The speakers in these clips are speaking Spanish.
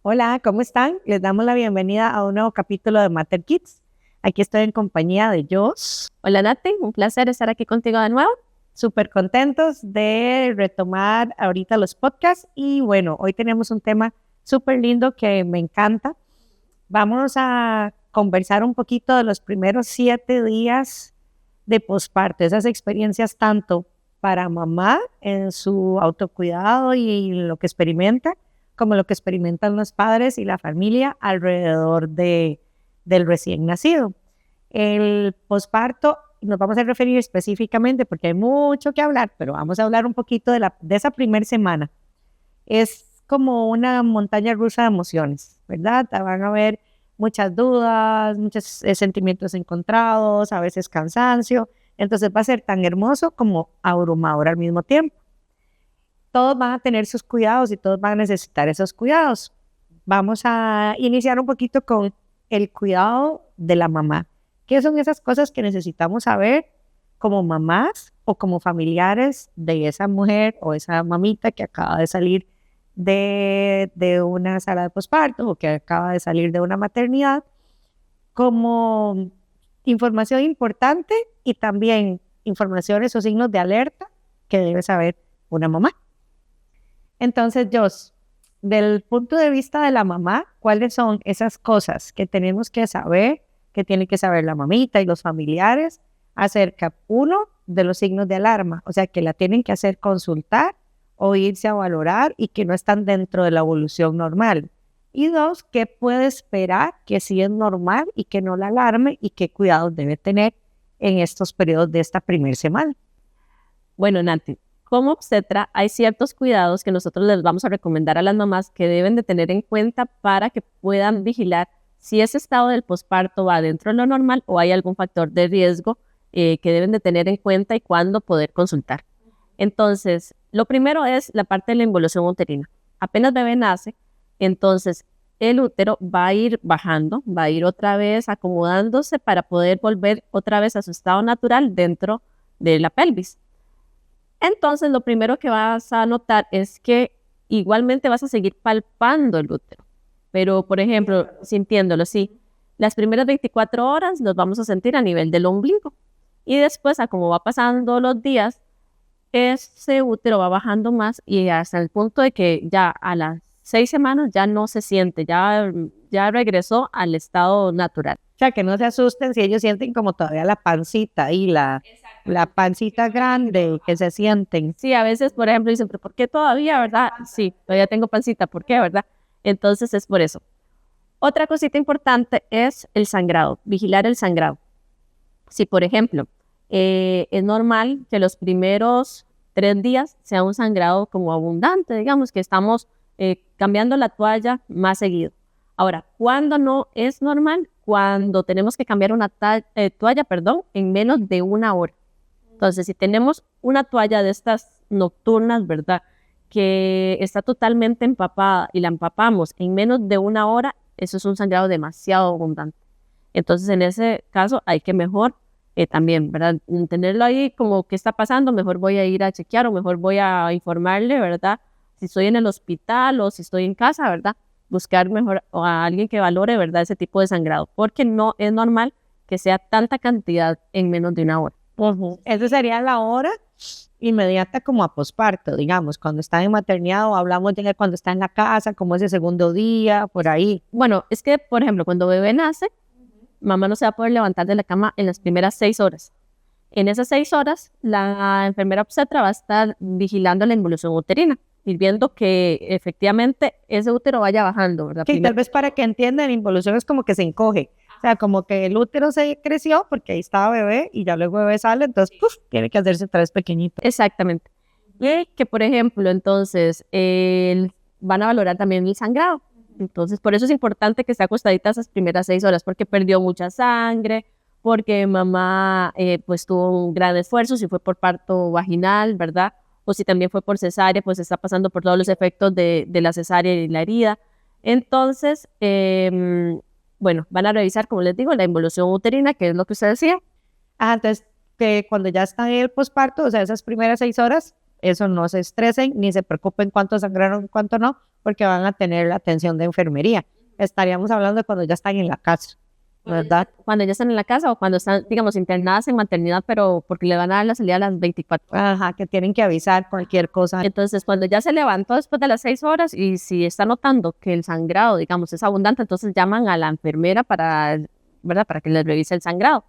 Hola, ¿cómo están? Les damos la bienvenida a un nuevo capítulo de Mater Kids. Aquí estoy en compañía de Jos. Hola Nati, un placer estar aquí contigo de nuevo. Súper contentos de retomar ahorita los podcasts y bueno, hoy tenemos un tema súper lindo que me encanta. Vamos a conversar un poquito de los primeros 7 días de posparto, esas experiencias tanto para mamá en su autocuidado y lo que experimenta, como lo que experimentan los padres y la familia alrededor del recién nacido. El posparto nos vamos a referir específicamente porque hay mucho que hablar, pero vamos a hablar un poquito de esa primera semana. Es como una montaña rusa de emociones, ¿verdad? Van a haber muchas dudas, muchos sentimientos encontrados, a veces cansancio. Entonces va a ser tan hermoso como abrumador al mismo tiempo. Todos van a tener sus cuidados y todos van a necesitar esos cuidados. Vamos a iniciar un poquito con el cuidado de la mamá. ¿Qué son esas cosas que necesitamos saber como mamás o como familiares de esa mujer o esa mamita que acaba de salir de una sala de posparto o que acaba de salir de una maternidad, como información importante y también informaciones o signos de alerta que debe saber una mamá? Entonces, Jos, del punto de vista de la mamá, ¿cuáles son esas cosas que tenemos que saber, que tiene que saber la mamita y los familiares acerca, uno, de los signos de alarma? O sea, que la tienen que hacer consultar o irse a valorar y que no están dentro de la evolución normal. Y dos, ¿qué puede esperar que sí es normal y que no la alarme y qué cuidados debe tener en estos periodos de esta primera semana? Bueno Nati, como obstetra hay ciertos cuidados que nosotros les vamos a recomendar a las mamás que deben de tener en cuenta para que puedan vigilar si ese estado del posparto va dentro de lo normal o hay algún factor de riesgo que deben de tener en cuenta y cuándo poder consultar. Entonces, lo primero es la parte de la involución uterina. Apenas bebé nace, entonces el útero va a ir bajando, va a ir otra vez acomodándose para poder volver otra vez a su estado natural dentro de la pelvis. Entonces, lo primero que vas a notar es que igualmente vas a seguir palpando el útero, pero por ejemplo, sintiéndolo, sí, las primeras 24 horas los vamos a sentir a nivel del ombligo y después, a como va pasando los días, ese útero va bajando más y hasta el punto de que ya a las 6 semanas ya no se siente, ya regresó al estado natural. O sea, que no se asusten si ellos sienten como todavía la pancita y la pancita grande que se sienten. Sí, a veces, por ejemplo, dicen, pero ¿por qué todavía, verdad? Sí, todavía tengo pancita, ¿por qué, verdad? Entonces es por eso. Otra cosita importante es el sangrado, vigilar el sangrado. Si, por ejemplo, es normal que los primeros 3 días sea un sangrado como abundante, digamos, que estamos cambiando la toalla más seguido. Ahora, ¿cuándo no es normal? Cuando tenemos que cambiar una toalla, en menos de 1 hora. Entonces, si tenemos una toalla de estas nocturnas, ¿verdad? Que está totalmente empapada y la empapamos en menos de 1 hora, eso es un sangrado demasiado abundante. Entonces, en ese caso, hay que mejor también, ¿verdad? Tenerlo ahí como qué está pasando, mejor voy a ir a chequear o mejor voy a informarle, ¿verdad? Si estoy en el hospital o si estoy en casa, ¿verdad? Buscar mejor a alguien que valore, ¿verdad? Ese tipo de sangrado, porque no es normal que sea tanta cantidad en menos de 1 hora. Esa sería la hora inmediata como a posparto, digamos, cuando está en maternidad o hablamos de cuando está en la casa, como ese segundo día, por ahí. Bueno, es que, por ejemplo, cuando bebé nace, mamá no se va a poder levantar de la cama en las primeras 6 horas. En esas 6 horas, la enfermera obstetra va a estar vigilando la involución uterina y viendo que efectivamente ese útero vaya bajando, ¿verdad? Que tal vez para que entiendan, la involución es como que se encoge. O sea, como que el útero se creció porque ahí estaba bebé y ya luego bebé sale, entonces ¡puf!, tiene que hacerse otra vez pequeñito. Exactamente. Y que, por ejemplo, entonces, van a valorar también el sangrado. Entonces, por eso es importante que esté acostadita esas primeras 6 horas, porque perdió mucha sangre, porque mamá pues tuvo un gran esfuerzo, si fue por parto vaginal, ¿verdad? O si también fue por cesárea, pues está pasando por todos los efectos de la cesárea y la herida. Entonces, bueno, van a revisar, como les digo, la involución uterina, que es lo que usted decía. Entonces, que cuando ya está en el posparto, o sea, esas primeras 6 horas, eso no se estresen ni se preocupen cuánto sangraron, cuánto no, porque van a tener la atención de enfermería. Estaríamos hablando de cuando ya están en la casa, ¿verdad? Cuando ya están en la casa o cuando están, digamos, internadas en maternidad, pero porque le van a dar la salida a las 24 horas. Ajá, que tienen que avisar cualquier cosa. Entonces, cuando ya se levantó después de las 6 horas y si está notando que el sangrado, digamos, es abundante, entonces llaman a la enfermera para, ¿verdad? Para que les revise el sangrado.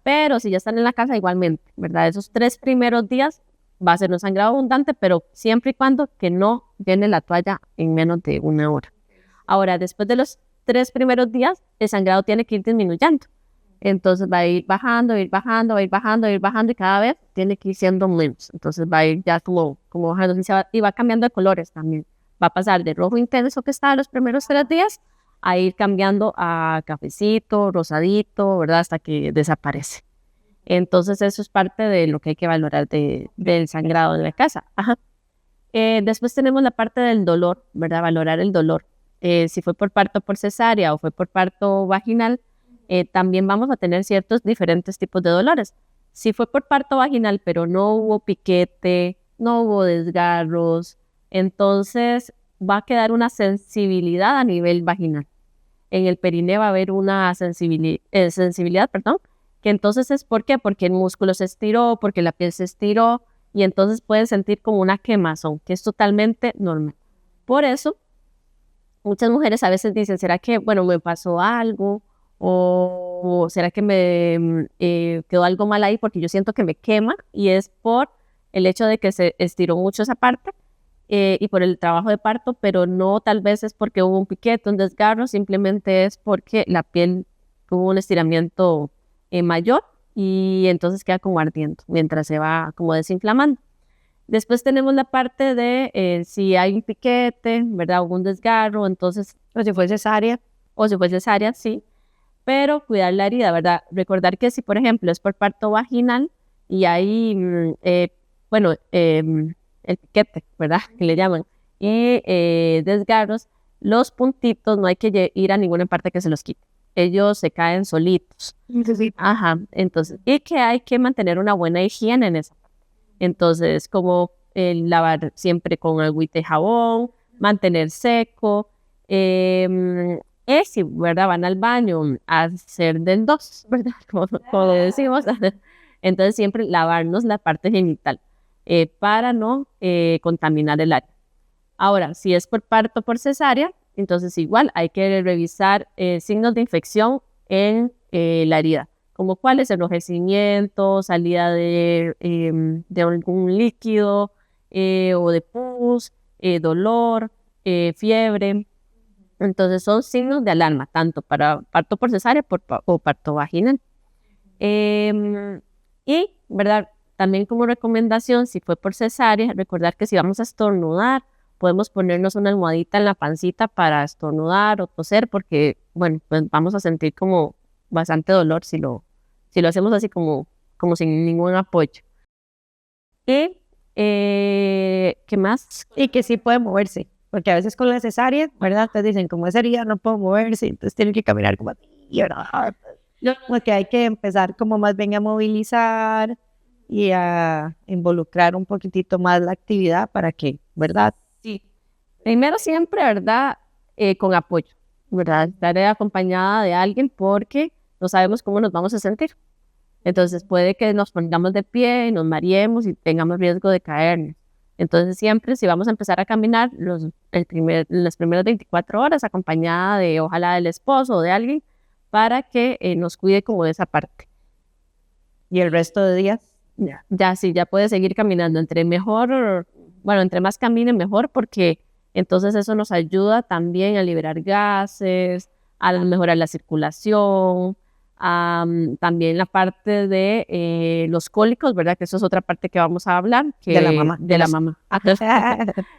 Pero si ya están en la casa, igualmente, ¿verdad? Esos 3 primeros días va a ser un sangrado abundante, pero siempre y cuando que no llene la toalla en menos de 1 hora. Ahora, después de los 3 primeros días, el sangrado tiene que ir disminuyendo. Entonces va a ir bajando, ir bajando, ir bajando, ir bajando y cada vez tiene que ir siendo menos. Entonces va a ir ya como bajando y va cambiando de colores también. Va a pasar de rojo intenso que estaba los primeros 3 días a ir cambiando a cafecito, rosadito, ¿verdad? Hasta que desaparece. Entonces eso es parte de lo que hay que valorar del sangrado en la casa. Ajá. Después tenemos la parte del dolor, ¿verdad? Valorar el dolor. Si fue por parto por cesárea o fue por parto vaginal, también vamos a tener ciertos diferentes tipos de dolores. Si fue por parto vaginal, pero no hubo piquete, no hubo desgarros, entonces va a quedar una sensibilidad a nivel vaginal. En el perineo va a haber una sensibilidad, perdón, que entonces es ¿por qué? Porque el músculo se estiró, porque la piel se estiró y entonces pueden sentir como una quemazón, que es totalmente normal. Por eso, muchas mujeres a veces dicen, ¿será que, bueno, me pasó algo? ¿O será que me quedó algo mal ahí? Porque yo siento que me quema y es por el hecho de que se estiró mucho esa parte y por el trabajo de parto, pero no tal vez es porque hubo un piquete, un desgarro, simplemente es porque la piel tuvo un estiramiento mayor y entonces queda como ardiendo mientras se va como desinflamando. Después tenemos la parte de si hay un piquete, ¿verdad? O un desgarro, entonces, O si fue cesárea. o si fue cesárea, sí, pero cuidar la herida, ¿verdad? Recordar que si, por ejemplo, es por parto vaginal y hay, el piquete, ¿verdad? Que le llaman, y desgarros, los puntitos no hay que ir a ninguna parte que se los quite. Ellos se caen solitos. Sí. Ajá, entonces, y que hay que mantener una buena higiene en esa parte. Entonces, como lavar siempre con agüita y jabón, mantener seco, si, ¿verdad? Van al baño a hacer del 2, ¿verdad? Como decimos. Entonces, siempre lavarnos la parte genital para no contaminar el área. Ahora, si es por parto por cesárea, entonces igual hay que revisar signos de infección en la herida, como cuál es enrojecimiento, salida de algún líquido o de pus, dolor, fiebre. Entonces son signos de alarma, tanto para parto por cesárea o parto vaginal. Y, ¿verdad? También como recomendación, si fue por cesárea, recordar que si vamos a estornudar, podemos ponernos una almohadita en la pancita para estornudar o toser, porque, bueno, pues vamos a sentir como bastante dolor si lo hacemos así como sin ningún apoyo. Y, ¿qué más? Y que sí puede moverse, porque a veces con la cesárea, ¿verdad? Te dicen, como esa herida no puedo moverse, entonces tienen que caminar como así, ¿verdad? Porque hay que empezar como más bien a movilizar y a involucrar un poquitito más la actividad para que, ¿verdad? Sí. Primero siempre, ¿verdad? Con apoyo, ¿verdad? Estar acompañada de alguien porque no sabemos cómo nos vamos a sentir. Entonces puede que nos pongamos de pie, nos mareemos y tengamos riesgo de caernos. Entonces siempre si vamos a empezar a caminar las primeras 24 horas acompañada de ojalá del esposo o de alguien para que nos cuide como de esa parte. Y el resto de días, Ya sí, ya puede seguir caminando. Entre más camine mejor porque entonces eso nos ayuda también a liberar gases, a mejorar la circulación, también la parte de los cólicos, ¿verdad? Que eso es otra parte que vamos a hablar. De la mamá. De la mamá.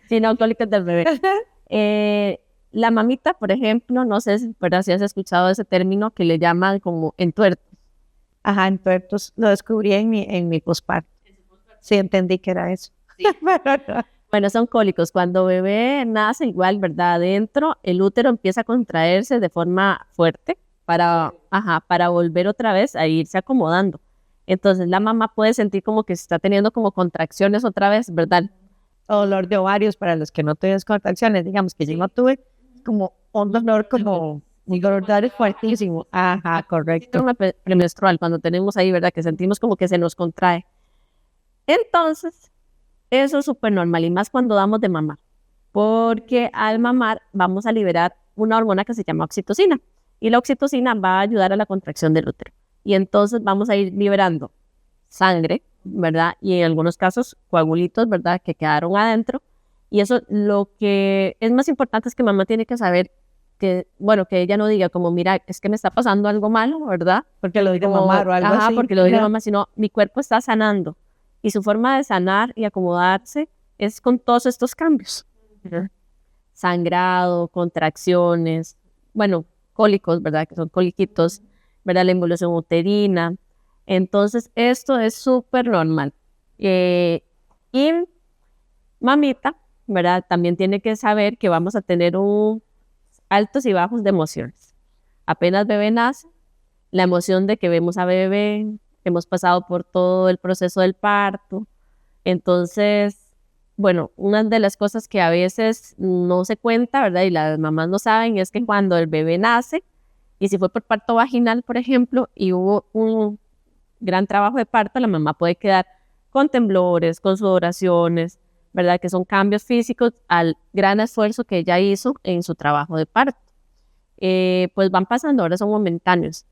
Sí, no, cólicos del bebé. La mamita, por ejemplo, no sé, ¿verdad? Si has escuchado ese término que le llaman como entuertos. Ajá, entonces lo descubrí en mi posparto. Sí, entendí que era eso. Sí. Bueno, son cólicos. Cuando bebé nace igual, ¿verdad? Adentro, el útero empieza a contraerse de forma fuerte para volver otra vez a irse acomodando. Entonces la mamá puede sentir como que se está teniendo como contracciones otra vez, ¿verdad? O dolor de ovarios para los que no tuvieron contracciones, digamos que yo no tuve, como un dolor como un dolor de ovarios fuertísimo. Ajá, correcto. Síndrome premenstrual, cuando tenemos ahí, ¿verdad? Que sentimos como que se nos contrae. Entonces, eso es súper normal y más cuando damos de mamar, porque al mamar vamos a liberar una hormona que se llama oxitocina y la oxitocina va a ayudar a la contracción del útero y entonces vamos a ir liberando sangre, ¿verdad? Y en algunos casos coagulitos, ¿verdad? Que quedaron adentro y eso lo que es más importante es que mamá tiene que saber que, bueno, que ella no diga como, mira, es que me está pasando algo malo, ¿verdad? Porque lo digo Como, mamar o algo ajá, así. porque lo digo mamá, sino mi cuerpo está sanando y su forma de sanar y acomodarse es con todos estos cambios. Sangrado, contracciones, bueno, cólicos, ¿verdad? Que son coliquitos, ¿verdad? La involución uterina. Entonces, esto es súper normal. Y mamita, ¿verdad? También tiene que saber que vamos a tener altos y bajos de emociones. Apenas bebé nace, la emoción de que vemos a bebé, hemos pasado por todo el proceso del parto. Entonces, bueno, una de las cosas que a veces no se cuenta, ¿verdad? Y las mamás no saben, es que cuando el bebé nace, y si fue por parto vaginal, por ejemplo, y hubo un gran trabajo de parto, la mamá puede quedar con temblores, con sudoraciones, ¿verdad? Que son cambios físicos al gran esfuerzo que ella hizo en su trabajo de parto. Pues van pasando, ahora son momentáneos.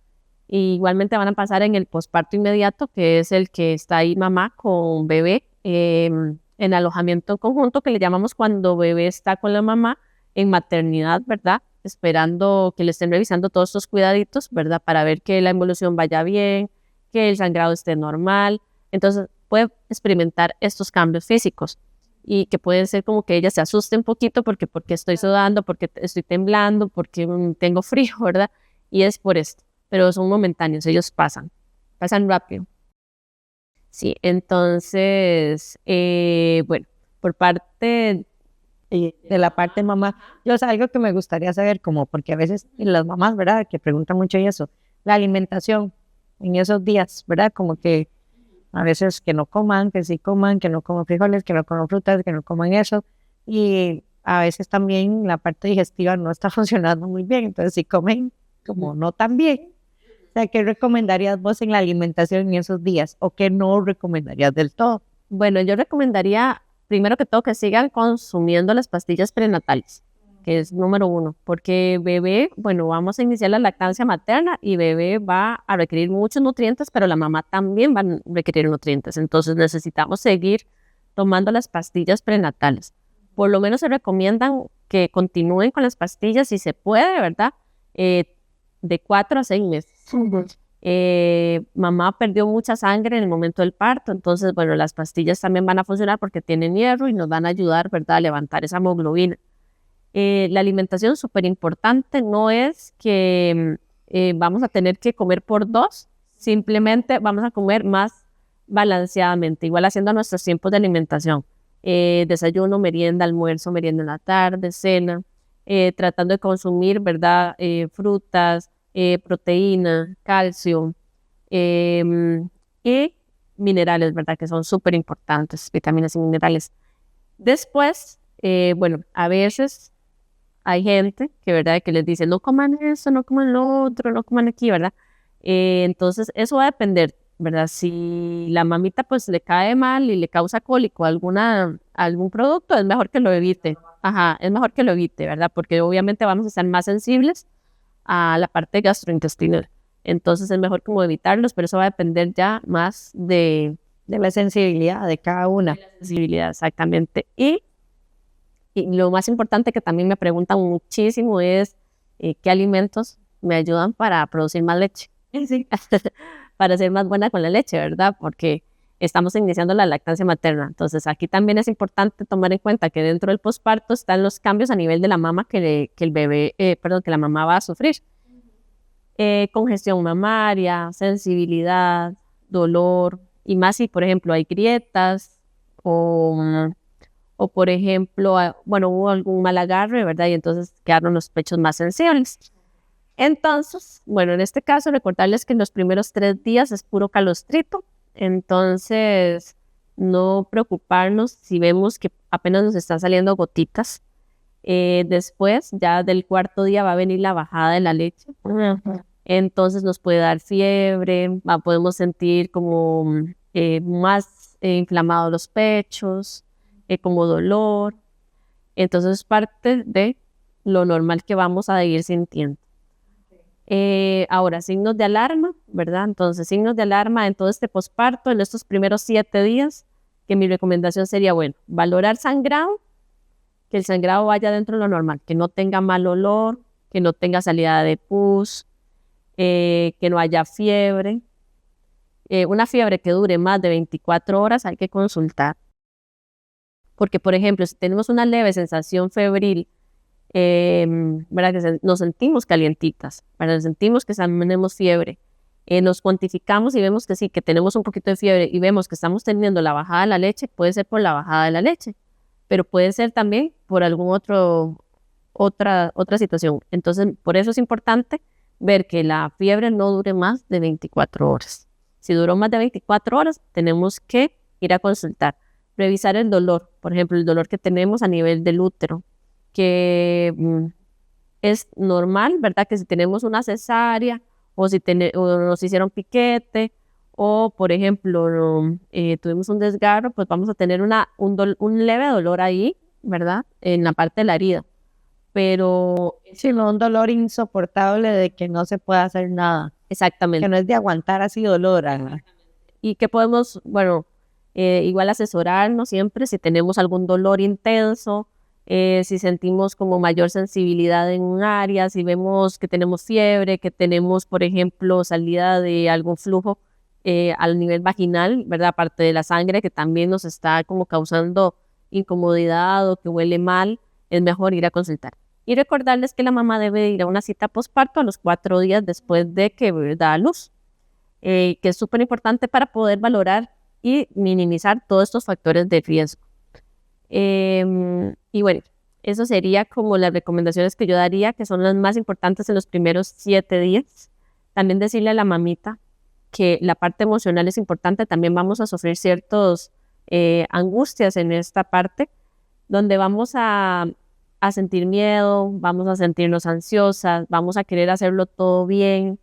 Y igualmente van a pasar en el posparto inmediato, que es el que está ahí mamá con bebé en alojamiento conjunto, que le llamamos cuando bebé está con la mamá en maternidad, ¿verdad? Esperando que le estén revisando todos estos cuidaditos, ¿verdad? Para ver que la involución vaya bien, que el sangrado esté normal. Entonces puede experimentar estos cambios físicos y que pueden ser como que ella se asuste un poquito porque estoy sudando, porque estoy temblando, porque tengo frío, ¿verdad? Y es por esto, pero son momentáneos, ellos pasan rápido. Sí, entonces, bueno, por parte de la parte de mamá, yo es algo que me gustaría saber, como porque a veces las mamás, ¿verdad? Que preguntan mucho y eso, la alimentación en esos días, ¿verdad? Como que a veces que no coman, que sí coman, que no coman frijoles, que no coman frutas, que no coman eso. Y a veces también la parte digestiva no está funcionando muy bien. Entonces, si comen como no tan bien, o sea, ¿qué recomendarías vos en la alimentación en esos días? ¿O qué no recomendarías del todo? Bueno, yo recomendaría, primero que todo, que sigan consumiendo las pastillas prenatales, que es número 1, porque bebé, bueno, vamos a iniciar la lactancia materna y bebé va a requerir muchos nutrientes, pero la mamá también va a requerir nutrientes. Entonces necesitamos seguir tomando las pastillas prenatales. Por lo menos se recomiendan que continúen con las pastillas si se puede, ¿verdad? De 4 a 6 meses. Mamá perdió mucha sangre en el momento del parto, entonces, bueno, las pastillas también van a funcionar porque tienen hierro y nos van a ayudar, ¿verdad?, a levantar esa hemoglobina. La alimentación es súper importante, no es que vamos a tener que comer por 2, simplemente vamos a comer más balanceadamente, igual haciendo nuestros tiempos de alimentación, desayuno, merienda, almuerzo, merienda en la tarde, cena, tratando de consumir, ¿verdad?, frutas, proteína, calcio y minerales, ¿verdad?, que son súper importantes, vitaminas y minerales. Después, bueno, a veces hay gente que, ¿verdad?, que les dice, no coman eso, no coman lo otro, no coman aquí, ¿verdad? Entonces, eso va a depender, ¿verdad? Si la mamita, pues, le cae mal y le causa cólico algún producto, es mejor que lo evite. Ajá, es mejor que lo evite, ¿verdad? Porque obviamente vamos a estar más sensibles a la parte gastrointestinal. Entonces, es mejor como evitarlos, pero eso va a depender ya más de la sensibilidad de cada una. la sensibilidad, exactamente. Y lo más importante que también me preguntan muchísimo es qué alimentos me ayudan para producir más leche. Sí. Para ser más buena con la leche, ¿verdad? Porque estamos iniciando la lactancia materna. Entonces, aquí también es importante tomar en cuenta que dentro del posparto están los cambios a nivel de la mama que la mamá va a sufrir. Congestión mamaria, sensibilidad, dolor, y más si, por ejemplo, hay grietas o por ejemplo, bueno, hubo algún mal agarre, ¿verdad? Y entonces quedaron los pechos más sensibles. Entonces, bueno, en este caso, recordarles que en los primeros 3 días es puro calostrito. Entonces, no preocuparnos si vemos que apenas nos están saliendo gotitas. Después, ya del cuarto día va a venir la bajada de la leche. Entonces nos puede dar fiebre, podemos sentir como más inflamados los pechos, como dolor. Entonces es parte de lo normal que vamos a ir sintiendo. Ahora, signos de alarma, ¿verdad? Entonces, signos de alarma en todo este posparto, en estos primeros 7 días, que mi recomendación sería, bueno, valorar sangrado, que el sangrado vaya dentro de lo normal, que no tenga mal olor, que no tenga salida de pus, que no haya fiebre. Una fiebre que dure más de 24 horas hay que consultar. Porque, por ejemplo, si tenemos una leve sensación febril, ¿verdad? Que nos sentimos calientitas, ¿verdad? Sentimos que tenemos fiebre, nos cuantificamos y vemos que sí, que tenemos un poquito de fiebre y vemos que estamos teniendo la bajada de la leche, puede ser por la bajada de la leche, pero puede ser también por algún otra situación. Entonces, por eso es importante ver que la fiebre no dure más de 24 horas. Si duró más de 24 horas, tenemos que ir a consultar, revisar el dolor, por ejemplo, el dolor que tenemos a nivel del útero, que es normal, ¿verdad? Que si tenemos una cesárea o si o nos hicieron piquete o, por ejemplo, tuvimos un desgarro, pues vamos a tener un leve dolor ahí, ¿verdad? En la parte de la herida. Pero sí, un dolor insoportable de que no se puede hacer nada. Exactamente. Que no es de aguantar así dolor. Y que podemos, bueno, igual asesorarnos siempre si tenemos algún dolor intenso, si sentimos como mayor sensibilidad en un área, si vemos que tenemos fiebre, que tenemos, por ejemplo, salida de algún flujo al nivel vaginal, ¿verdad? Aparte de la sangre que también nos está como causando incomodidad o que huele mal, es mejor ir a consultar. Y recordarles que la mamá debe ir a una cita posparto a los 4 días después de que da a luz, que es súper importante para poder valorar y minimizar todos estos factores de riesgo. Y bueno, eso sería como las recomendaciones que yo daría, que son las más importantes en los primeros 7 días. También decirle a la mamita que la parte emocional es importante, también vamos a sufrir ciertas angustias en esta parte, donde vamos a sentir miedo, vamos a sentirnos ansiosas, vamos a querer hacerlo todo bien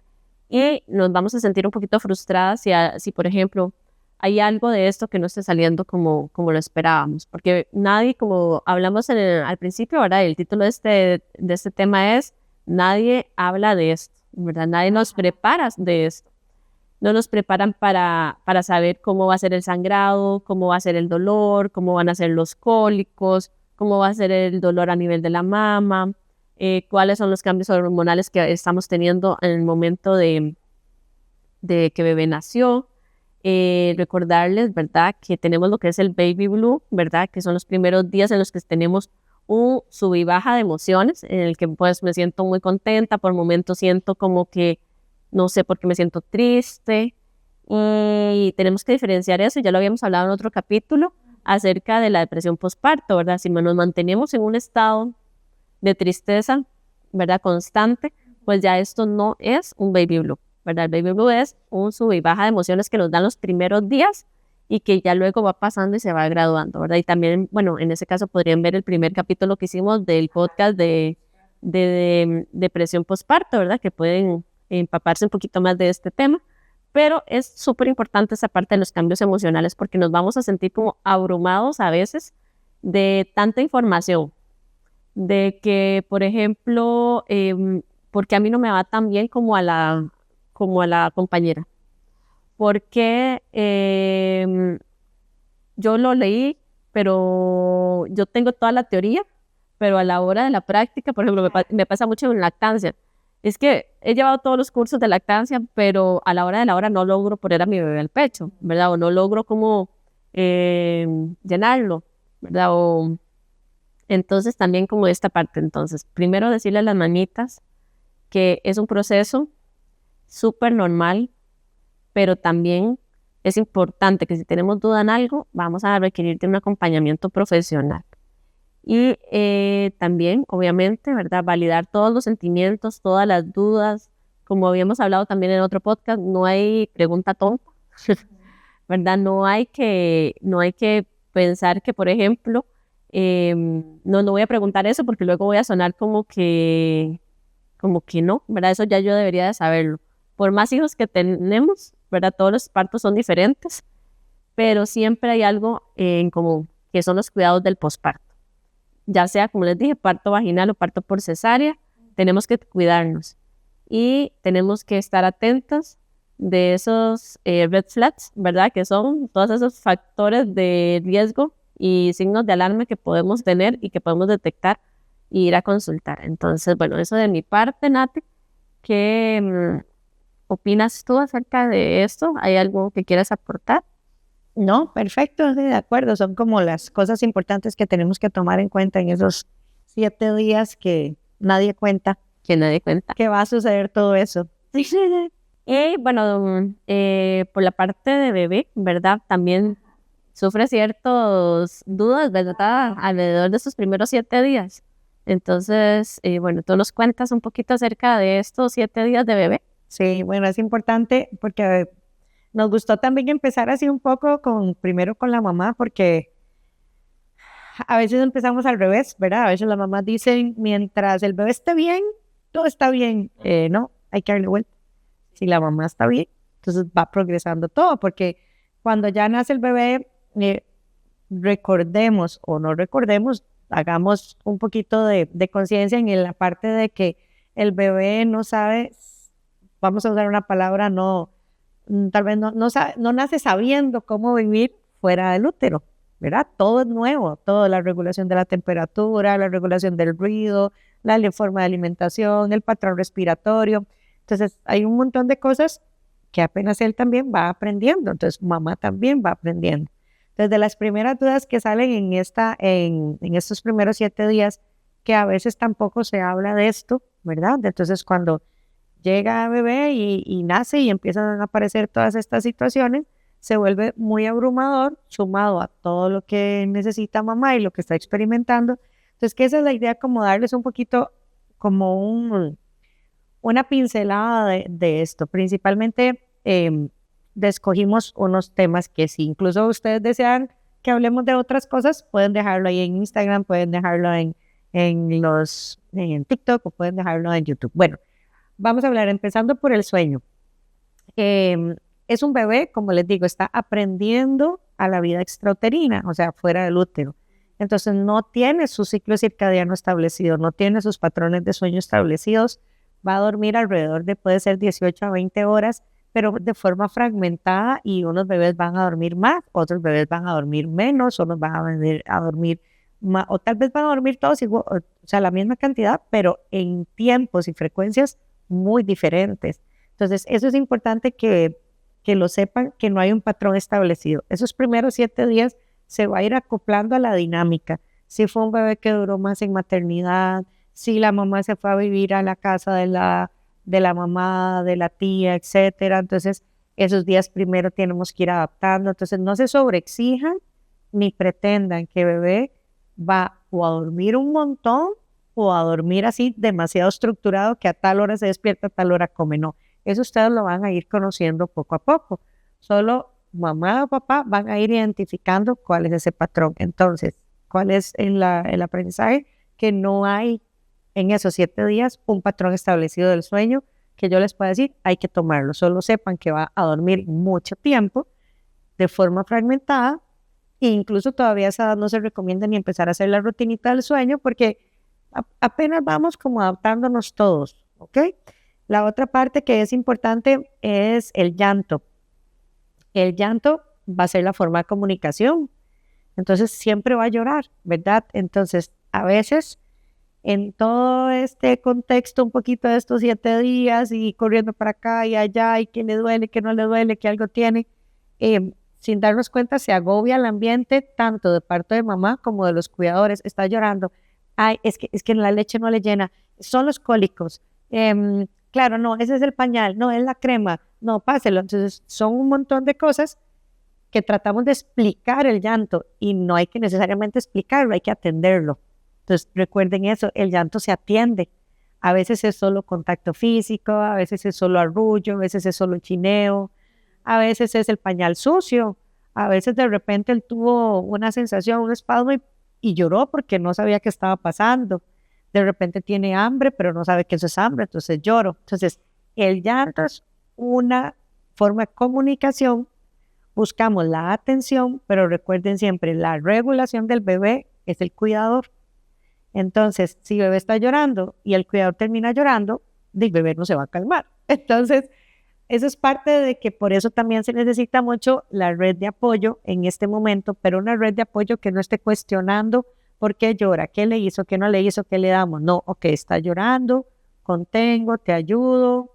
y nos vamos a sentir un poquito frustradas si por ejemplo, hay algo de esto que no esté saliendo como lo esperábamos, porque nadie, como hablamos al principio, ¿verdad? El título de este tema es nadie habla de esto, ¿verdad? Nadie nos prepara de esto. No nos preparan para saber cómo va a ser el sangrado, cómo va a ser el dolor, cómo van a ser los cólicos, cómo va a ser el dolor a nivel de la mama, cuáles son los cambios hormonales que estamos teniendo en el momento de que bebé nació. Recordarles, ¿verdad? Que tenemos lo que es el baby blue, ¿verdad? Que son los primeros días en los que tenemos un sub y baja de emociones, en el que pues me siento muy contenta, por momentos siento como que no sé por qué me siento triste, y tenemos que diferenciar eso, ya lo habíamos hablado en otro capítulo, acerca de la depresión postparto, ¿verdad? Si nos mantenemos en un estado de tristeza, ¿verdad? Constante, pues ya esto no es un baby blue, ¿verdad? El baby blue es un sub y baja de emociones que nos dan los primeros días y que ya luego va pasando y se va graduando, ¿verdad? Y también, bueno, en ese caso podrían ver el primer capítulo que hicimos del podcast de depresión postparto, ¿verdad? Que pueden empaparse un poquito más de este tema, pero es súper importante esa parte de los cambios emocionales porque nos vamos a sentir como abrumados a veces de tanta información, de que, por ejemplo, porque a mí no me va tan bien como a la compañera, porque yo lo leí, pero yo tengo toda la teoría, pero a la hora de la práctica, por ejemplo, me pasa mucho en lactancia. Es que he llevado todos los cursos de lactancia, pero a la hora de la hora no logro poner a mi bebé al pecho, ¿verdad? O no logro como llenarlo, ¿verdad? Entonces también como esta parte. Entonces, primero decirle a las mamitas que es un proceso súper normal, pero también es importante que si tenemos duda en algo, vamos a requerir de un acompañamiento profesional. Y también, obviamente, ¿verdad? Validar todos los sentimientos, todas las dudas. Como habíamos hablado también en otro podcast, no hay pregunta tonta. ¿verdad? No hay que pensar que, por ejemplo, no voy a preguntar eso porque luego voy a sonar como que no, ¿verdad? Eso ya yo debería de saberlo. Por más hijos que tenemos, ¿verdad? Todos los partos son diferentes, pero siempre hay algo en común, que son los cuidados del posparto. Ya sea, como les dije, parto vaginal o parto por cesárea, tenemos que cuidarnos y tenemos que estar atentos de esos red flags, ¿verdad? Que son todos esos factores de riesgo y signos de alarma que podemos tener y que podemos detectar e ir a consultar. Entonces, bueno, eso de mi parte, Nati, ¿qué opinas tú acerca de esto? ¿Hay algo que quieras aportar? No, perfecto, sí, de acuerdo. Son como las cosas importantes que tenemos que tomar en cuenta en esos 7 días que nadie cuenta Que nadie cuenta. que va a suceder todo eso. Y bueno, por la parte de bebé, ¿verdad? También sufre ciertas dudas, ¿verdad? Alrededor de sus primeros 7 días. Entonces, bueno, tú nos cuentas un poquito acerca de estos 7 días de bebé. Sí, bueno, es importante porque nos gustó también empezar así un poco primero con la mamá, porque a veces empezamos al revés, ¿verdad? A veces las mamás dicen, mientras el bebé esté bien, todo está bien. No, hay que darle vuelta. Si la mamá está bien, entonces va progresando todo, porque cuando ya nace el bebé, recordemos o no recordemos, hagamos un poquito de conciencia en la parte de que el bebé no sabe, vamos a usar una palabra, tal vez no nace sabiendo cómo vivir fuera del útero, ¿verdad? Todo es nuevo, toda la regulación de la temperatura, la regulación del ruido, la forma de alimentación, el patrón respiratorio. Entonces, hay un montón de cosas que apenas él también va aprendiendo, entonces mamá también va aprendiendo. Desde las primeras dudas que salen en estos primeros 7 días, que a veces tampoco se habla de esto, ¿verdad? Entonces, cuando llega bebé y nace y empiezan a aparecer todas estas situaciones, se vuelve muy abrumador, sumado a todo lo que necesita mamá y lo que está experimentando. Entonces, que esa es la idea, como darles un poquito como una pincelada de esto. Principalmente escogimos unos temas que si incluso ustedes desean que hablemos de otras cosas, pueden dejarlo ahí en Instagram, pueden dejarlo en TikTok o pueden dejarlo en YouTube. Bueno, vamos a hablar empezando por el sueño. Es un bebé, como les digo, está aprendiendo a la vida extrauterina, o sea, fuera del útero. Entonces no tiene su ciclo circadiano establecido, no tiene sus patrones de sueño establecidos, va a dormir alrededor de, puede ser 18 a 20 horas, pero de forma fragmentada, y unos bebés van a dormir más, otros bebés van a dormir menos, unos van a dormir más, o tal vez van a dormir todos igual, o sea, la misma cantidad, pero en tiempos y frecuencias muy diferentes. Entonces, eso es importante que lo sepan, que no hay un patrón establecido. Esos primeros 7 días se va a ir acoplando a la dinámica. Si fue un bebé que duró más en maternidad, si la mamá se fue a vivir a la casa de la mamá, de la tía, etcétera. Entonces, esos días primero tenemos que ir adaptando. Entonces, no se sobreexijan ni pretendan que bebé va o a dormir un montón o a dormir así demasiado estructurado que a tal hora se despierta, a tal hora come. No, eso ustedes lo van a ir conociendo poco a poco. Solo mamá o papá van a ir identificando cuál es ese patrón. Entonces, ¿cuál es el aprendizaje? Que no hay en esos 7 días un patrón establecido del sueño que yo les pueda decir, hay que tomarlo. Solo sepan que va a dormir mucho tiempo de forma fragmentada, e incluso todavía a esa edad no se recomienda ni empezar a hacer la rutinita del sueño porque apenas vamos como adaptándonos todos, ¿ok? La otra parte que es importante es el llanto. El llanto va a ser la forma de comunicación. Entonces siempre va a llorar, ¿verdad? Entonces a veces en todo este contexto un poquito de estos 7 días y corriendo para acá y allá y que le duele, que no le duele, que algo tiene, sin darnos cuenta se agobia el ambiente tanto de parte de mamá como de los cuidadores. Está llorando, ay, es que la leche no le llena, son los cólicos, claro, no, ese es el pañal, no, es la crema, no, páselo. Entonces son un montón de cosas que tratamos de explicar el llanto y no hay que necesariamente explicarlo, hay que atenderlo. Entonces recuerden eso, el llanto se atiende. A veces es solo contacto físico, a veces es solo arrullo, a veces es solo chineo, a veces es el pañal sucio, a veces de repente él tuvo una sensación, un espasmo y lloró porque no sabía qué estaba pasando. De repente tiene hambre, pero no sabe que eso es hambre, entonces lloro. Entonces, el llanto es una forma de comunicación. Buscamos la atención, pero recuerden siempre, la regulación del bebé es el cuidador. Entonces, si el bebé está llorando y el cuidador termina llorando, el bebé no se va a calmar. Entonces, eso es parte de que por eso también se necesita mucho la red de apoyo en este momento, pero una red de apoyo que no esté cuestionando por qué llora, qué le hizo, qué no le hizo, qué le damos. No, ok, está llorando, contengo, te ayudo,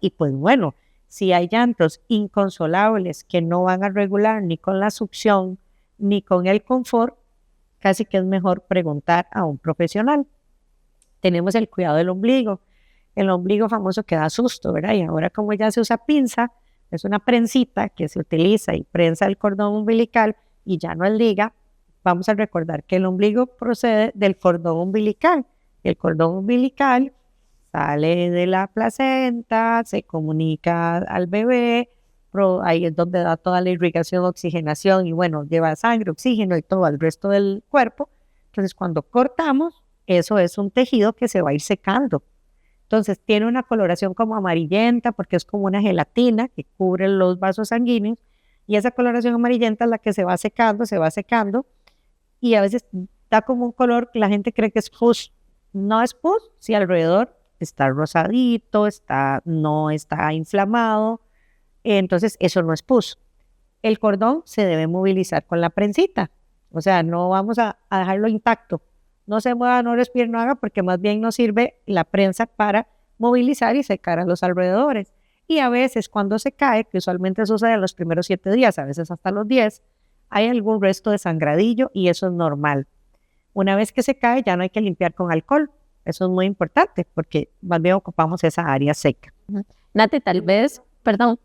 y pues bueno, si hay llantos inconsolables que no van a regular ni con la succión ni con el confort, casi que es mejor preguntar a un profesional. Tenemos el cuidado del ombligo, el ombligo famoso que da susto, ¿verdad? Y ahora como ya se usa pinza, es una prensita que se utiliza y prensa el cordón umbilical y ya no es liga. Vamos a recordar que el ombligo procede del cordón umbilical. El cordón umbilical sale de la placenta, se comunica al bebé, ahí es donde da toda la irrigación, oxigenación y bueno, lleva sangre, oxígeno y todo al resto del cuerpo. Entonces cuando cortamos, eso es un tejido que se va a ir secando. Entonces tiene una coloración como amarillenta porque es como una gelatina que cubre los vasos sanguíneos y esa coloración amarillenta es la que se va secando y a veces da como un color que la gente cree que es pus. No es pus si alrededor está rosadito, no está inflamado, entonces eso no es pus. El cordón se debe movilizar con la prensita, o sea, no vamos a dejarlo intacto. No se mueva, no respire, no haga, porque más bien nos sirve la prensa para movilizar y secar a los alrededores. Y a veces cuando se cae, que usualmente sucede en los primeros 7 días, a veces hasta los 10, hay algún resto de sangradillo y eso es normal. Una vez que se cae ya no hay que limpiar con alcohol. Eso es muy importante porque más bien ocupamos esa área seca. Nati, tal vez, perdón,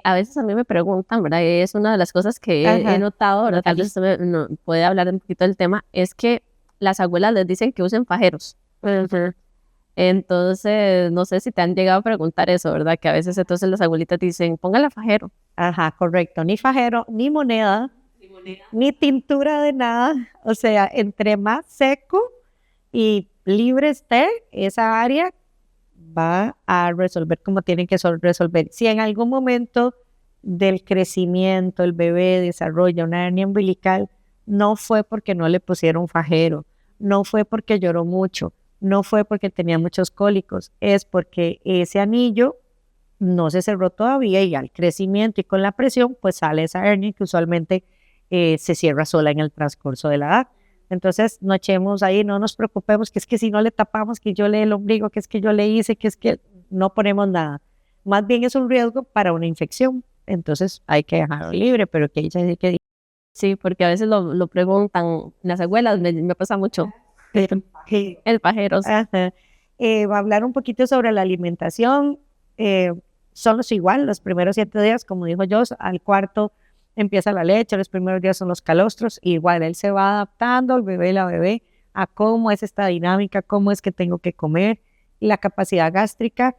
a veces a mí me preguntan, ¿verdad? Es una de las cosas que he notado, ¿verdad? Tal vez usted puede hablar un poquito del tema, es que las abuelas les dicen que usen fajeros. Entonces, no sé si te han llegado a preguntar eso, ¿verdad? Que a veces entonces las abuelitas dicen, póngale fajero. Ajá, correcto. Ni fajero, ni moneda, ni tintura de nada. O sea, entre más seco y libre esté, esa área va a resolver como tiene que resolver. Si en algún momento del crecimiento el bebé desarrolla una hernia umbilical, no fue porque no le pusieron fajero, no fue porque lloró mucho, no fue porque tenía muchos cólicos, es porque ese anillo no se cerró todavía y al crecimiento y con la presión pues sale esa hernia que usualmente se cierra sola en el transcurso de la edad. Entonces no echemos ahí, no nos preocupemos que es que si no le tapamos, que yo le el ombligo, que es que yo le hice, que es que no ponemos nada. Más bien es un riesgo para una infección, entonces hay que dejarlo libre, pero que ella dice que... Sí, porque a veces lo preguntan las abuelas, me pasa mucho. El pajero. Va a hablar un poquito sobre la alimentación. Son los igual, los primeros 7 días, como dijo yo, al cuarto empieza la leche, los primeros días son los calostros, igual él se va adaptando, el bebé y la bebé, a cómo es esta dinámica, cómo es que tengo que comer. Y la capacidad gástrica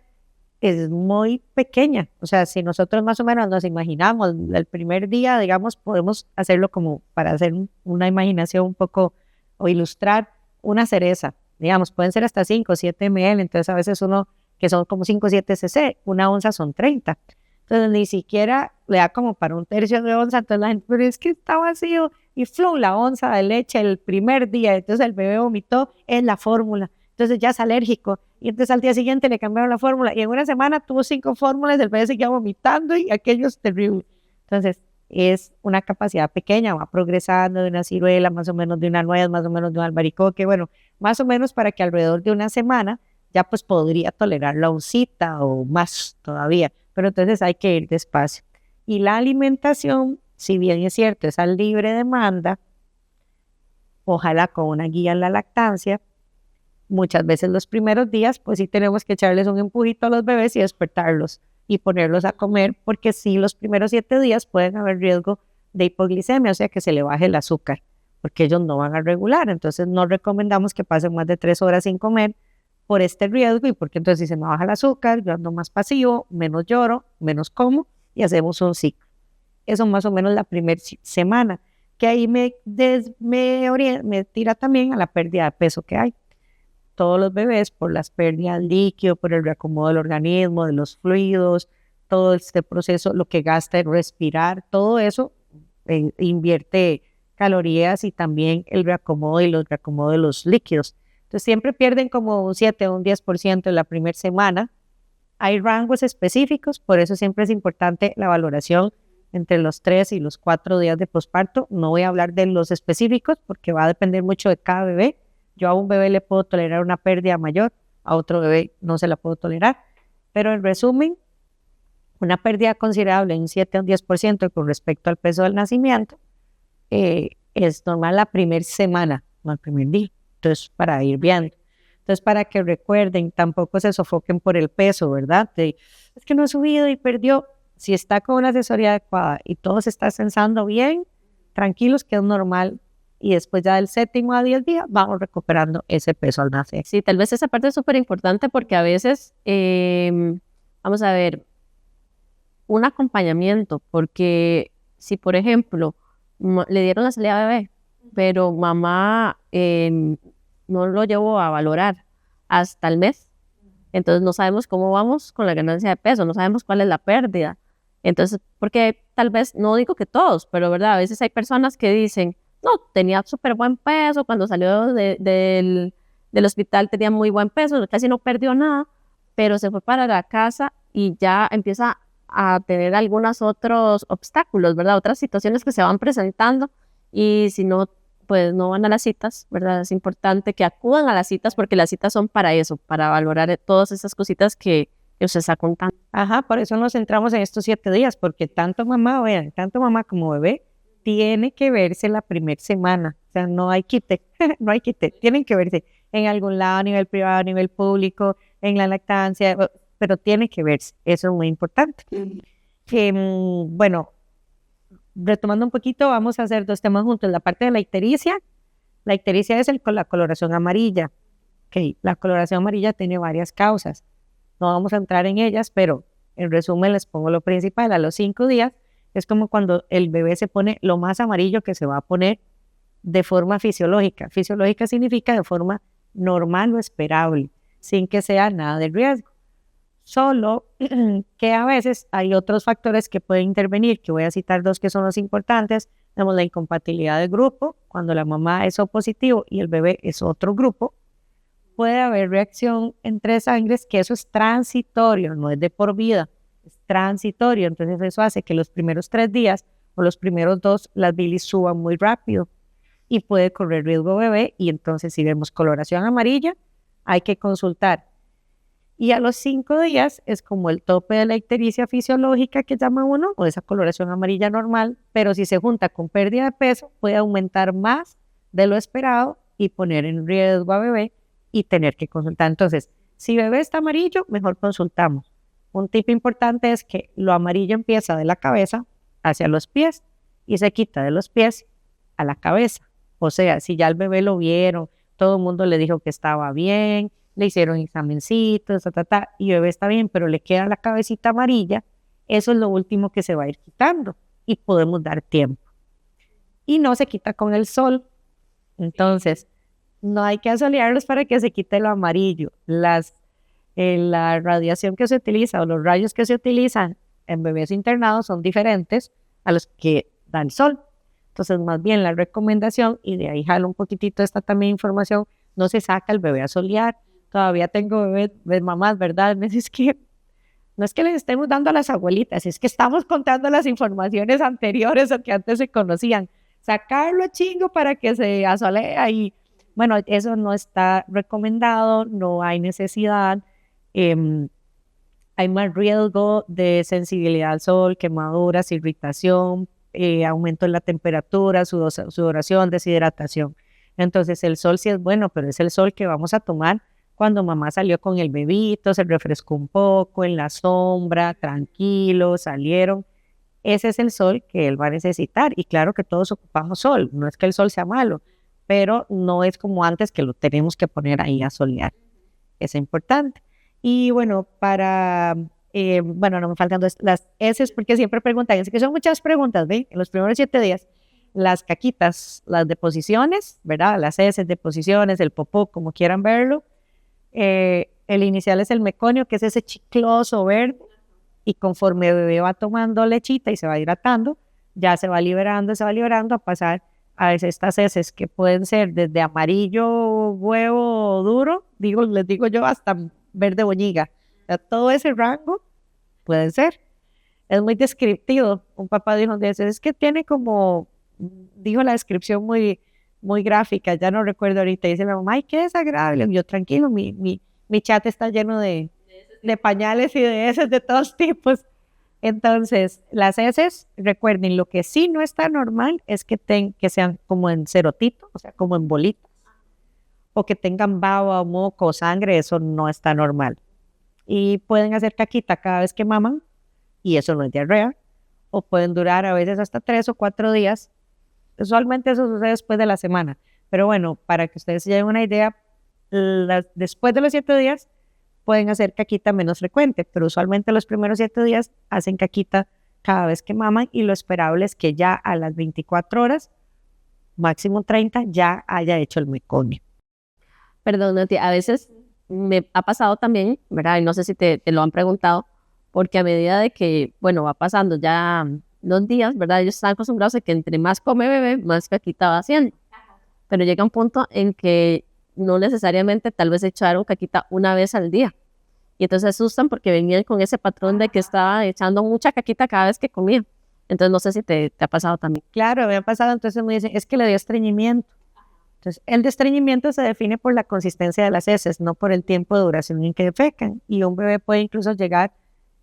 es muy pequeña, o sea, si nosotros más o menos nos imaginamos el primer día, digamos, podemos hacerlo como para hacer una imaginación un poco, o ilustrar una cereza, digamos, pueden ser hasta 5 o 7 ml, entonces a veces uno, que son como 5 o 7 cc, una onza son 30, entonces ni siquiera le da como para 1/3 de onza, entonces la gente, pero es que está vacío, y la onza de leche el primer día, entonces el bebé vomitó en la fórmula, entonces ya es alérgico, y entonces al día siguiente le cambiaron la fórmula, y en una semana tuvo 5 fórmulas, el bebé seguía vomitando, y aquello es terrible. Entonces es una capacidad pequeña, va progresando de una ciruela, más o menos de una nuez, más o menos de un albaricoque, bueno, más o menos para que alrededor de una semana ya pues podría tolerar la oncita o más todavía, pero entonces hay que ir despacio. Y la alimentación, si bien es cierto, es a libre demanda, ojalá con una guía en la lactancia, muchas veces los primeros días, pues sí tenemos que echarles un empujito a los bebés y despertarlos y ponerlos a comer, porque sí los primeros 7 días pueden haber riesgo de hipoglicemia, o sea que se le baje el azúcar, porque ellos no van a regular, entonces no recomendamos que pasen más de 3 horas sin comer por este riesgo y porque entonces si se me baja el azúcar, yo ando más pasivo, menos lloro, menos como y hacemos un ciclo. Eso más o menos la primera semana, que ahí me tira también a la pérdida de peso que hay. Todos los bebés, por las pérdidas de líquido, por el reacomodo del organismo, de los fluidos, todo este proceso, lo que gasta en respirar, todo eso invierte calorías y también el reacomodo y los reacomodo de los líquidos. Entonces siempre pierden como un 7 o un 10% en la primera semana. Hay rangos específicos, por eso siempre es importante la valoración entre los 3 y los 4 días de posparto. No voy a hablar de los específicos porque va a depender mucho de cada bebé. Yo a un bebé le puedo tolerar una pérdida mayor, a otro bebé no se la puedo tolerar. Pero en resumen, una pérdida considerable en un 7 o un 10% con respecto al peso del nacimiento es normal la primera semana, no el primer día. Entonces, para ir viendo. Entonces, para que recuerden, tampoco se sofoquen por el peso, ¿verdad? Es que no ha subido y perdió. Si está con una asesoría adecuada y todo se está censando bien, tranquilos que es normal. Y después ya del 7º a 10 días vamos recuperando ese peso al nacer. Sí, tal vez esa parte es súper importante porque a veces, vamos a ver, un acompañamiento, porque si por ejemplo le dieron la salida a bebé, pero mamá no lo llevó a valorar hasta el mes, entonces no sabemos cómo vamos con la ganancia de peso, no sabemos cuál es la pérdida. Entonces, porque tal vez, no digo que todos, pero verdad, a veces hay personas que dicen, no, tenía súper buen peso, cuando salió del hospital tenía muy buen peso, casi no perdió nada, pero se fue para la casa y ya empieza a tener algunos otros obstáculos, ¿verdad? Otras situaciones que se van presentando y si no, pues no van a las citas, ¿verdad? Es importante que acudan a las citas porque las citas son para eso, para valorar todas esas cositas que usted está contando. Ajá, por eso nos centramos en estos 7 días, porque tanto mamá como bebé tiene que verse la primera semana. O sea, no hay quite, no hay quite. Tienen que verse en algún lado, a nivel privado, a nivel público, en la lactancia, pero tiene que verse. Eso es muy importante. Bueno, retomando un poquito, vamos a hacer 2 temas juntos. La parte de la ictericia. La ictericia es la coloración amarilla. Okay. La coloración amarilla tiene varias causas. No vamos a entrar en ellas, pero en resumen les pongo lo principal. A los 5 días es como cuando el bebé se pone lo más amarillo que se va a poner de forma fisiológica. Fisiológica significa de forma normal o esperable, sin que sea nada de riesgo. Solo que a veces hay otros factores que pueden intervenir, que voy a citar 2 que son los importantes. Tenemos la incompatibilidad de grupo, cuando la mamá es O positivo y el bebé es otro grupo. Puede haber reacción entre sangres, que eso es transitorio, no es de por vida, es transitorio. Entonces eso hace que los primeros 3 días o los primeros 2 las bilis suban muy rápido y puede correr riesgo bebé. Y entonces si vemos coloración amarilla, hay que consultar. Y a los 5 días es como el tope de la ictericia fisiológica que llama uno, o esa coloración amarilla normal, pero si se junta con pérdida de peso, puede aumentar más de lo esperado y poner en riesgo a bebé y tener que consultar. Entonces, si bebé está amarillo, mejor consultamos. Un tip importante es que lo amarillo empieza de la cabeza hacia los pies y se quita de los pies a la cabeza. O sea, si ya el bebé lo vieron, todo el mundo le dijo que estaba bien, le hicieron examencitos, y bebé está bien, pero le queda la cabecita amarilla, eso es lo último que se va a ir quitando y podemos dar tiempo. Y no se quita con el sol. Entonces, no hay que asolearlos para que se quite lo amarillo. La radiación que se utiliza o los rayos que se utilizan en bebés internados son diferentes a los que da el sol. Entonces, más bien la recomendación, y de ahí jalo un poquitito esta también información, no se saca el bebé a solear. Todavía tengo bebés, mamás, ¿verdad? Es que no es que les estemos dando a las abuelitas, es que estamos contando las informaciones anteriores o que antes se conocían. Sacarlo chingo para que se asolee y bueno, eso no está recomendado, no hay necesidad. Hay más riesgo de sensibilidad al sol, quemaduras, irritación, aumento en la temperatura, sudoración, deshidratación. Entonces el sol sí es bueno, pero es el sol que vamos a tomar cuando mamá salió con el bebito, se refrescó un poco en la sombra, tranquilo, salieron. Ese es el sol que él va a necesitar. Y claro que todos ocupamos sol, no es que el sol sea malo, pero no es como antes que lo tenemos que poner ahí a solear. Es importante. Y bueno, para Bueno, no me faltan dos, las S porque siempre preguntan, es que son muchas preguntas, ¿ven? En los primeros 7 días, las caquitas, las deposiciones, ¿verdad? Las S, deposiciones, el popó, como quieran verlo. El inicial es el meconio, que es ese chicloso verde, y conforme el bebé va tomando lechita y se va hidratando, ya se va liberando a pasar a estas heces que pueden ser desde amarillo huevo duro, les digo yo, hasta verde boñiga. O sea, todo ese rango puede ser. Es muy descriptivo. Un papá dijo de eso, es que tiene como, dijo la descripción muy gráfica, ya no recuerdo ahorita. Dice la mamá, ay, qué desagradable. Yo, tranquilo, mi chat está lleno de pañales y de heces de todos tipos. Entonces, las heces, recuerden, lo que sí no está normal es que sean como en cerotito, o sea, como en bolitas, o que tengan baba, moco, sangre, eso no está normal. Y pueden hacer caquita cada vez que maman, y eso no es diarrea, o pueden durar a veces hasta 3 o 4 días. Usualmente eso sucede después de la semana, pero bueno, para que ustedes se lleven una idea, después de los 7 días, pueden hacer caquita menos frecuente, pero usualmente los primeros 7 días hacen caquita cada vez que maman y lo esperable es que ya a las 24 horas, máximo 30, ya haya hecho el meconio. Perdón, Nati, a veces me ha pasado también, ¿verdad? Y no sé si te lo han preguntado, porque a medida de que, bueno, va pasando ya los días, ¿verdad? Ellos están acostumbrados a que entre más come bebé, más caquita va haciendo. Pero llega un punto en que no necesariamente tal vez echaron caquita una vez al día. Y entonces se asustan porque venían con ese patrón de que estaba echando mucha caquita cada vez que comía. Entonces no sé si te ha pasado también. Claro, me ha pasado, entonces me dicen, es que le dio estreñimiento. Entonces, el estreñimiento se define por la consistencia de las heces, no por el tiempo de duración en que defecan. Y un bebé puede incluso llegar,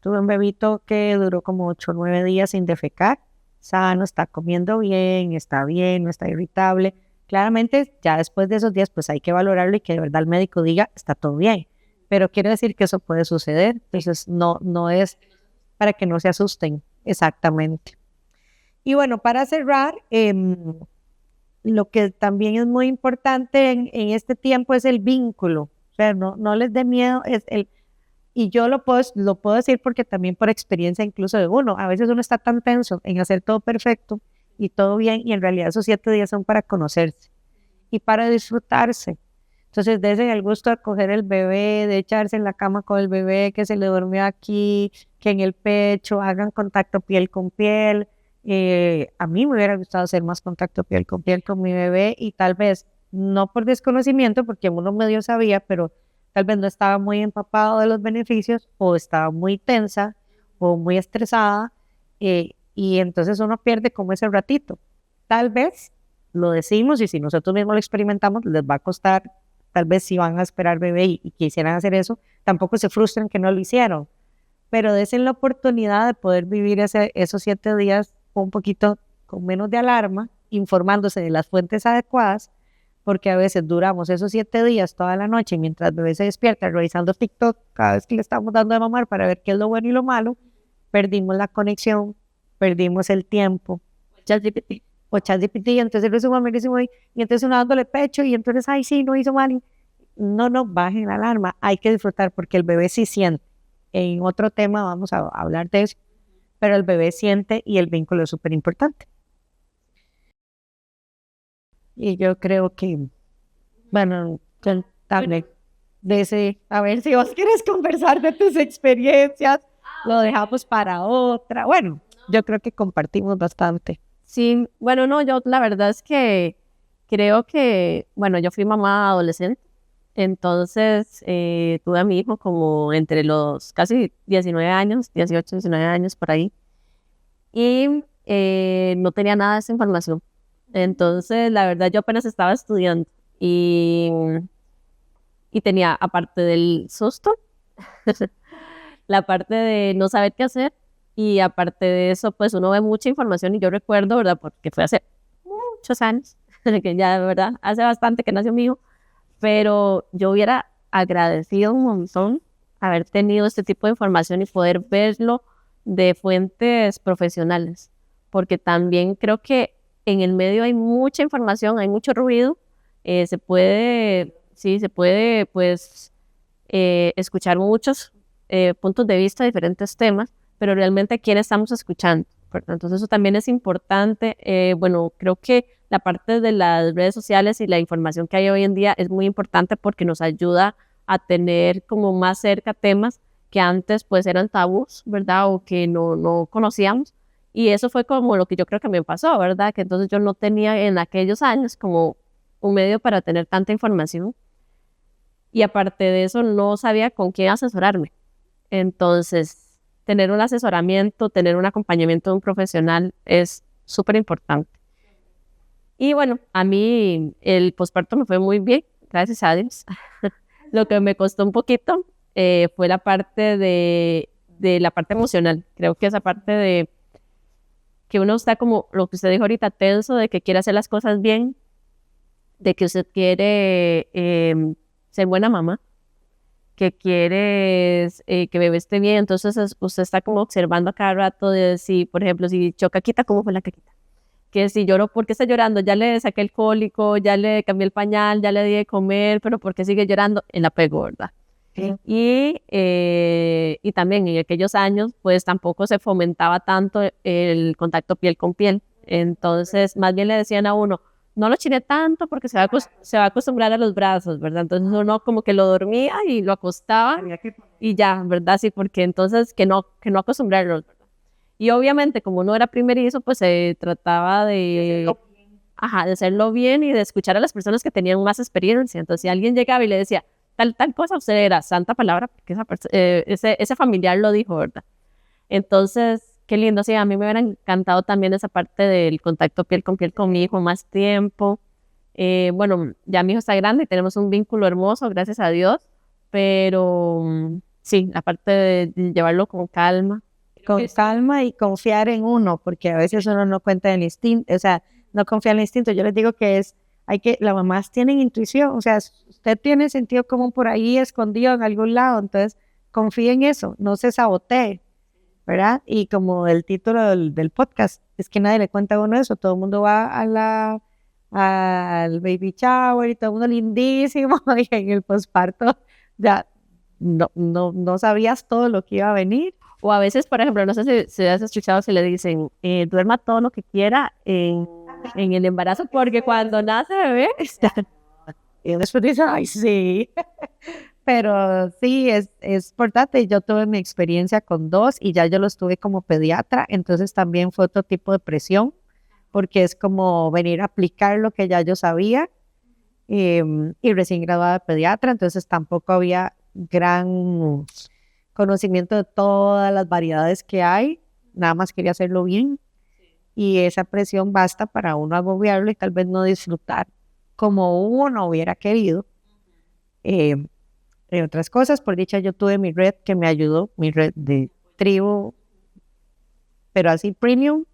tuve un bebito que duró como 8 o 9 días sin defecar, sano, está comiendo bien, no está irritable. Claramente, ya después de esos días, pues hay que valorarlo y que de verdad el médico diga, está todo bien. Pero quiero decir que eso puede suceder, entonces no es para que no se asusten, exactamente. Y bueno, para cerrar, lo que también es muy importante en este tiempo es el vínculo, o sea, no les dé miedo, y yo lo puedo decir porque también por experiencia incluso de uno, a veces uno está tan tenso en hacer todo perfecto y todo bien, y en realidad esos 7 días son para conocerse y para disfrutarse. Entonces, dense el gusto de coger el bebé, de echarse en la cama con el bebé que se le durmió aquí, que en el pecho, hagan contacto piel con piel. A mí me hubiera gustado hacer más contacto piel con mi bebé y tal vez, no por desconocimiento, porque uno medio sabía, pero tal vez no estaba muy empapado de los beneficios o estaba muy tensa o muy estresada y entonces uno pierde como ese ratito. Tal vez lo decimos y si nosotros mismos lo experimentamos, les va a costar. Tal vez si van a esperar bebé y quisieran hacer eso, tampoco se frustren que no lo hicieron, pero desen la oportunidad de poder vivir esos 7 días un poquito con menos de alarma, informándose de las fuentes adecuadas, porque a veces duramos esos 7 días toda la noche mientras el bebé se despierta revisando TikTok cada vez que le estamos dando de mamar para ver qué es lo bueno y lo malo, perdimos la conexión, perdimos el tiempo. O ChatGPT, entonces el resumen y entonces uno dándole pecho y entonces, ay, sí, no hizo mal. No, bajen la alarma, hay que disfrutar porque el bebé sí siente. En otro tema vamos a hablar de eso, pero el bebé siente y el vínculo es súper importante. Y yo creo que, bueno, contable, a ver si vos quieres conversar de tus experiencias, lo dejamos para otra. Bueno, yo creo que compartimos bastante. Sí, bueno, no, yo la verdad es que creo que, bueno, yo fui mamá adolescente, entonces tuve a mi hijo como entre los casi 19 años, 18, 19 años por ahí, y no tenía nada de esa información. Entonces, la verdad, yo apenas estaba estudiando y tenía, aparte del susto, la parte de no saber qué hacer. Y aparte de eso, pues uno ve mucha información y yo recuerdo, ¿verdad? Porque fue hace muchos años, que ya, ¿verdad? Hace bastante que nació mi hijo, pero yo hubiera agradecido un montón haber tenido este tipo de información y poder verlo de fuentes profesionales, porque también creo que en el medio hay mucha información, hay mucho ruido, se puede, pues, escuchar muchos puntos de vista, diferentes temas, pero realmente a quién estamos escuchando, ¿verdad? Entonces eso también es importante. Bueno, creo que la parte de las redes sociales y la información que hay hoy en día es muy importante porque nos ayuda a tener como más cerca temas que antes pues eran tabús, ¿verdad? O que no conocíamos. Y eso fue como lo que yo creo que me pasó, ¿verdad? Que entonces yo no tenía en aquellos años como un medio para tener tanta información. Y aparte de eso, no sabía con quién asesorarme. Entonces, tener un asesoramiento, tener un acompañamiento de un profesional es súper importante. Y bueno, a mí el posparto me fue muy bien, gracias a Dios. Lo que me costó un poquito fue la parte de la parte emocional. Creo que esa parte de que uno está como, lo que usted dijo ahorita, tenso, de que quiere hacer las cosas bien, de que usted quiere ser buena mamá, que quiere que bebé esté bien, entonces usted está como observando a cada rato de si, por ejemplo, si echó caquita, ¿cómo fue la caquita? Que si lloró, ¿por qué está llorando? Ya le saqué el cólico, ya le cambié el pañal, ya le di de comer, pero ¿por qué sigue llorando? El apego, ¿verdad? Sí. Y también en aquellos años, pues tampoco se fomentaba tanto el contacto piel con piel. Entonces, más bien le decían a uno, no lo chine tanto porque se va a acostumbrar a los brazos, ¿verdad? Entonces uno como que lo dormía y lo acostaba y ya, ¿verdad? Sí, porque entonces que no acostumbrarlo, ¿verdad? Y obviamente como uno era primerizo, pues se trataba de hacerlo bien y de escuchar a las personas que tenían más experiencia. Entonces si alguien llegaba y le decía, tal cosa, usted era santa palabra, porque ese familiar lo dijo, ¿verdad? Entonces, qué lindo, sí, a mí me hubiera encantado también esa parte del contacto piel con piel con mi hijo, más tiempo. Bueno, ya mi hijo está grande y tenemos un vínculo hermoso, gracias a Dios, pero sí, la parte de llevarlo con calma. Con calma y confiar en uno, porque a veces uno no cuenta en el instinto, o sea, no confía en el instinto. Yo les digo que las mamás tienen intuición, o sea, usted tiene sentido común por ahí escondido en algún lado, entonces confíe en eso, no se sabotee, ¿verdad? Y como el título del podcast, es que nadie le cuenta a uno eso, todo el mundo va al baby shower y todo el mundo lindísimo, y en el posparto ya no sabías todo lo que iba a venir. O a veces, por ejemplo, no sé si has escuchado si le dicen, duerma todo lo que quiera en el embarazo, porque cuando nace bebé, y después dice, ay, sí. Pero sí, es importante. Yo tuve mi experiencia con 2 y ya yo los tuve como pediatra, entonces también fue otro tipo de presión, porque es como venir a aplicar lo que ya yo sabía, y recién graduada de pediatra, entonces tampoco había gran conocimiento de todas las variedades que hay, nada más quería hacerlo bien, y esa presión basta para uno agobiarlo y tal vez no disfrutar como uno hubiera querido. Otras cosas, por dicha yo tuve mi red que me ayudó, mi red de tribu, pero así premium,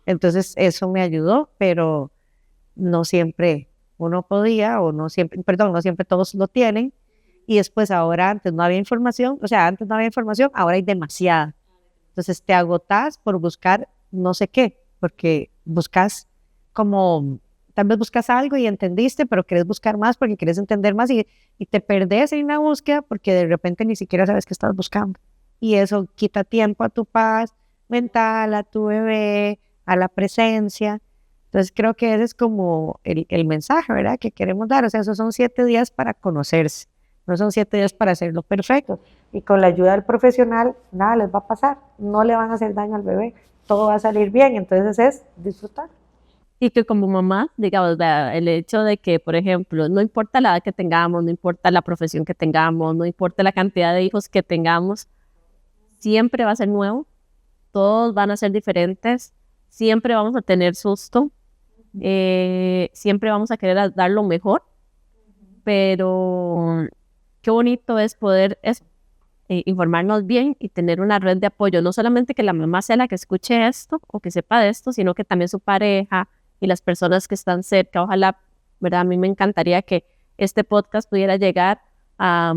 entonces eso me ayudó, pero no siempre uno podía, o no siempre, perdón, no siempre todos lo tienen. Y después ahora, antes no había información, ahora hay demasiada. Entonces te agotás por buscar no sé qué, porque buscas como, tal vez buscas algo y entendiste, pero querés buscar más porque querés entender más y te perdés en la búsqueda porque de repente ni siquiera sabes qué estás buscando. Y eso quita tiempo a tu paz mental, a tu bebé, a la presencia. Entonces creo que ese es como el mensaje, ¿verdad? Que queremos dar. O sea, esos son 7 días para conocerse. No son 7 días para hacerlo perfecto. Y con la ayuda del profesional, nada les va a pasar. No le van a hacer daño al bebé. Todo va a salir bien. Entonces es disfrutar. Y que como mamá, digamos, vea, el hecho de que, por ejemplo, no importa la edad que tengamos, no importa la profesión que tengamos, no importa la cantidad de hijos que tengamos, siempre va a ser nuevo. Todos van a ser diferentes. Siempre vamos a tener susto. Siempre vamos a querer dar lo mejor. Pero qué bonito es poder informarnos bien y tener una red de apoyo, no solamente que la mamá sea la que escuche esto o que sepa de esto, sino que también su pareja y las personas que están cerca. Ojalá, ¿verdad? A mí me encantaría que este podcast pudiera llegar a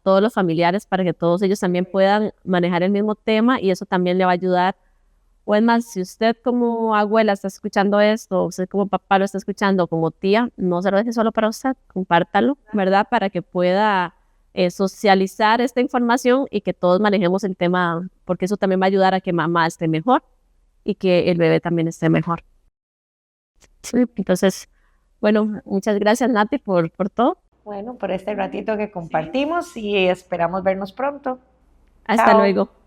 todos los familiares para que todos ellos también puedan manejar el mismo tema y eso también le va a ayudar. O es más, si usted como abuela está escuchando esto, o usted como papá lo está escuchando, como tía, no se lo deje solo para usted, compártalo, ¿verdad? Para que pueda socializar esta información y que todos manejemos el tema, porque eso también va a ayudar a que mamá esté mejor y que el bebé también esté mejor. Sí, entonces, bueno, muchas gracias, Nati, por todo. Bueno, por este ratito que compartimos y esperamos vernos pronto. Hasta Chao. luego.